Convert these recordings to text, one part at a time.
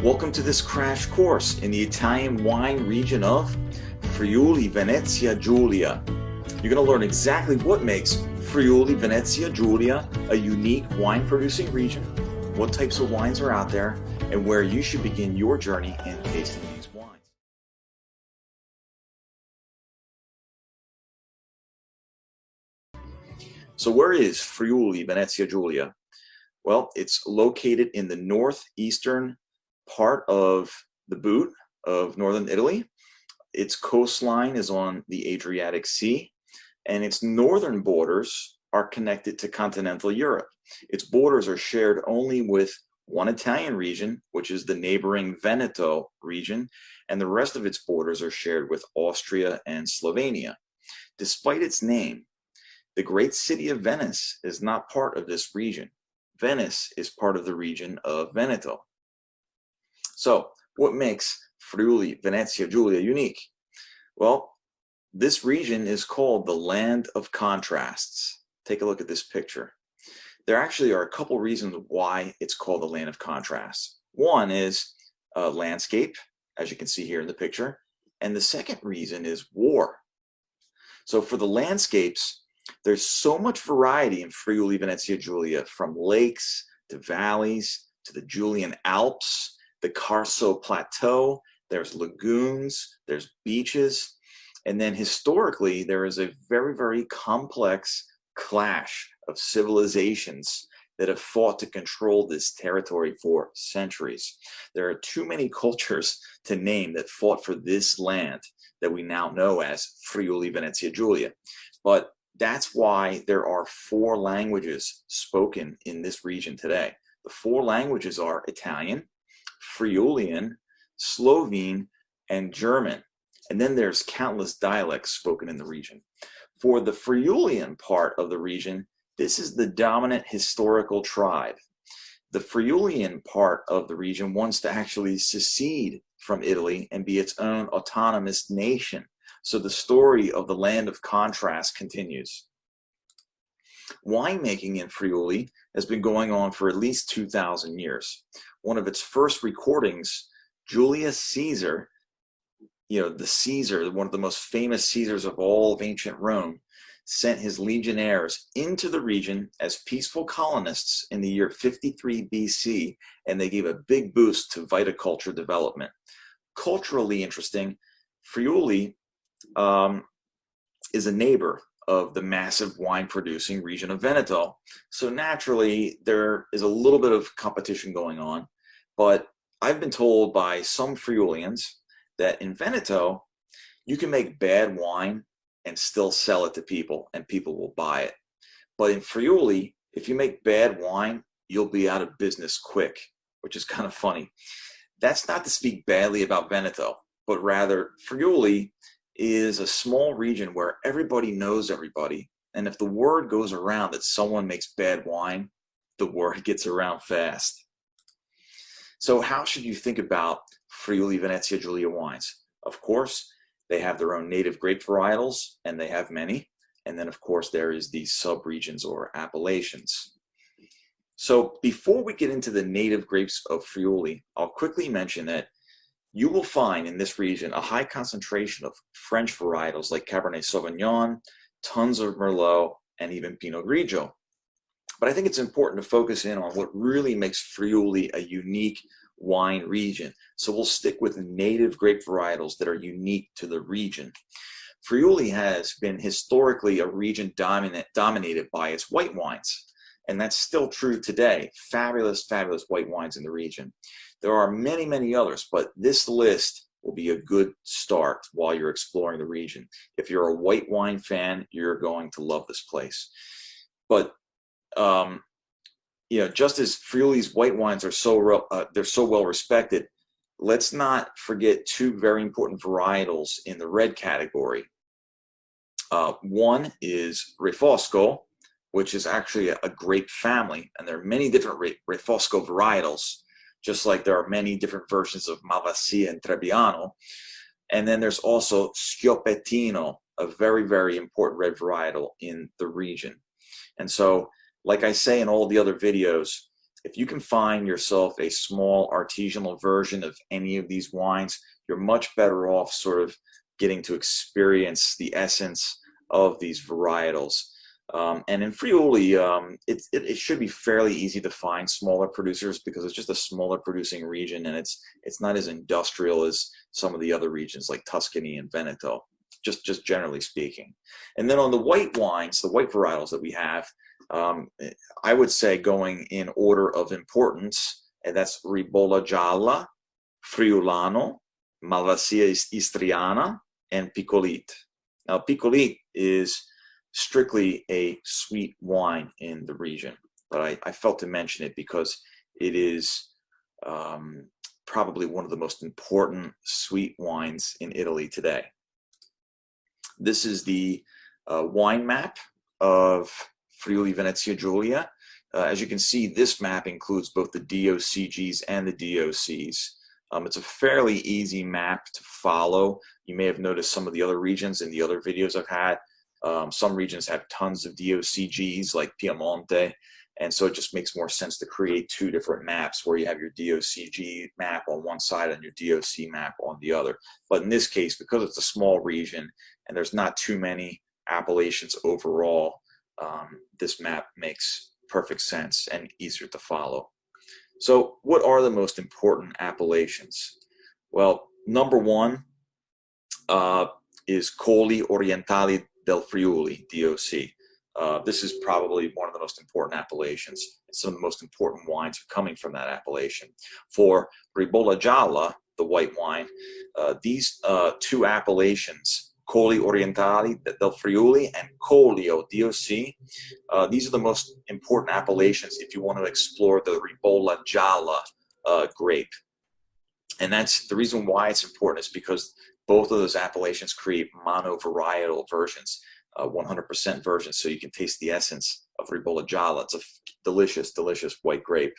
Welcome to this crash course in the Italian wine region of Friuli Venezia Giulia. You're going to learn exactly what makes Friuli Venezia Giulia a unique wine producing region, what types of wines are out there, and where you should begin your journey in tasting these wines. So where is Friuli Venezia Giulia? Well, it's located in the northeastern part of the boot of northern Italy. Its coastline is on the Adriatic Sea, and its northern borders are connected to continental Europe. Its borders are shared only with one Italian region, which is the neighboring Veneto region, and the rest of its borders are shared with Austria and Slovenia. Despite its name, the great city of Venice is not part of this region. Venice is part of the region of Veneto. So, what makes Friuli Venezia Giulia unique? Well, this region is called the land of contrasts. Take a look at this picture. There actually are a couple reasons why it's called the land of contrasts. One is landscape, as you can see here in the picture, and the second reason is war. So for the landscapes, there's so much variety in Friuli Venezia Giulia, from lakes to valleys to the Julian Alps, the Carso Plateau, there's lagoons, there's beaches, and then historically there is a very, very complex clash of civilizations that have fought to control this territory for centuries. There are too many cultures to name that fought for this land that we now know as Friuli Venezia Giulia. But that's why there are 4 languages spoken in this region today. The 4 languages are Italian, Friulian, Slovene, and German. And then there's countless dialects spoken in the region. For the Friulian part of the region, this is the dominant historical tribe. The Friulian part of the region wants to actually secede from Italy and be its own autonomous nation. So the story of the land of contrast continues. Winemaking in Friuli has been going on for at least 2,000 years. One of its first recordings, Julius Caesar, the Caesar, one of the most famous Caesars of all of ancient Rome, sent his legionnaires into the region as peaceful colonists in the year 53 BC, and they gave a big boost to viticulture development. Culturally interesting, Friuli is a neighbor of the massive wine producing region of Veneto. So naturally, there is a little bit of competition going on, but I've been told by some Friulians that in Veneto, you can make bad wine and still sell it to people, and people will buy it. But in Friuli, if you make bad wine, you'll be out of business quick, which is kind of funny. That's not to speak badly about Veneto, but rather Friuli is a small region where everybody knows everybody. And if the word goes around that someone makes bad wine, the word gets around fast. So how should you think about Friuli Venezia Giulia wines? Of course, they have their own native grape varietals, and they have many. And then, of course, there is these sub-regions or appellations. So before we get into the native grapes of Friuli, I'll quickly mention that you will find in this region a high concentration of French varietals like Cabernet Sauvignon, tons of Merlot, and even Pinot Grigio. But I think it's important to focus in on what really makes Friuli a unique wine region. So we'll stick with native grape varietals that are unique to the region. Friuli has been historically a region dominated by its white wines, and that's still true today. Fabulous, fabulous white wines in the region. There are many, many others, but this list will be a good start while you're exploring the region. If you're a white wine fan, you're going to love this place. But just as Friuli's white wines are they're so well respected, let's not forget 2 very important varietals in the red category. One is Refosco, which is actually a grape family, and there are many different Refosco varietals, just like there are many different versions of Malvasia and Trebbiano. And then there's also Schioppettino, a very, very important red varietal in the region. And so, like I say in all the other videos, if you can find yourself a small artisanal version of any of these wines, you're much better off sort of getting to experience the essence of these varietals. And in Friuli, it should be fairly easy to find smaller producers because it's just a smaller producing region, and it's not as industrial as some of the other regions like Tuscany and Veneto, just generally speaking. And then on the white wines, the white varietals that we have, I would say going in order of importance, and that's Ribolla Gialla, Friulano, Malvasia Istriana, and Piccolit. Now, Piccolit is strictly a sweet wine in the region, but I felt to mention it because it is probably one of the most important sweet wines in Italy today. This is the wine map of Friuli Venezia Giulia. As you can see, this map includes both the DOCGs and the DOCs. It's a fairly easy map to follow. You may have noticed some of the other regions in the other videos I've had. Some regions have tons of DOCGs like Piemonte, and so it just makes more sense to create two different maps where you have your DOCG map on one side and your DOC map on the other. But in this case, because it's a small region and there's not too many appellations overall, this map makes perfect sense and easier to follow. So what are the most important appellations? Well, number one is Colli Orientali del Friuli, DOC. This is probably one of the most important appellations. Some of the most important wines are coming from that appellation. For Ribolla Gialla, the white wine, these two appellations, Colli Orientali del Friuli and Collio, DOC, these are the most important appellations if you want to explore the Ribolla Gialla grape. And that's the reason why it's important, is because both of those appellations create monovarietal versions, 100% versions, so you can taste the essence of Ribolla Gialla. It's a delicious, delicious white grape.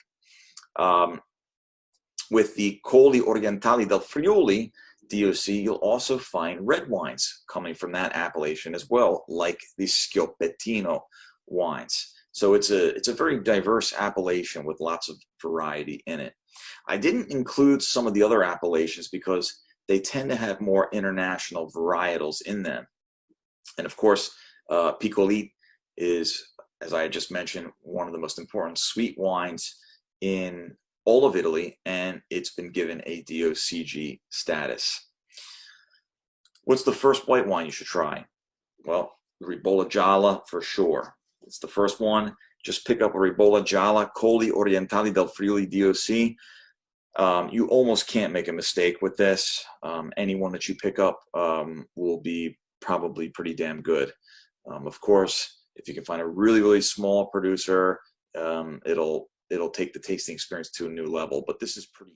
With the Colli Orientali del Friuli, DOC, you'll also find red wines coming from that appellation as well, like the Schioppettino wines. So it's a very diverse appellation with lots of variety in it. I didn't include some of the other appellations because they tend to have more international varietals in them. And of course, Piccolit is, as I just mentioned, one of the most important sweet wines in all of Italy, and it's been given a DOCG status. What's the first white wine you should try? Well, Ribolla Gialla for sure. It's the first one. Just pick up a Ribolla Gialla, Colli Orientali del Friuli DOC. You almost can't make a mistake with this. Any one that you pick up will be probably pretty damn good. Of course, if you can find a really, really small producer, it'll take the tasting experience to a new level, but this is pretty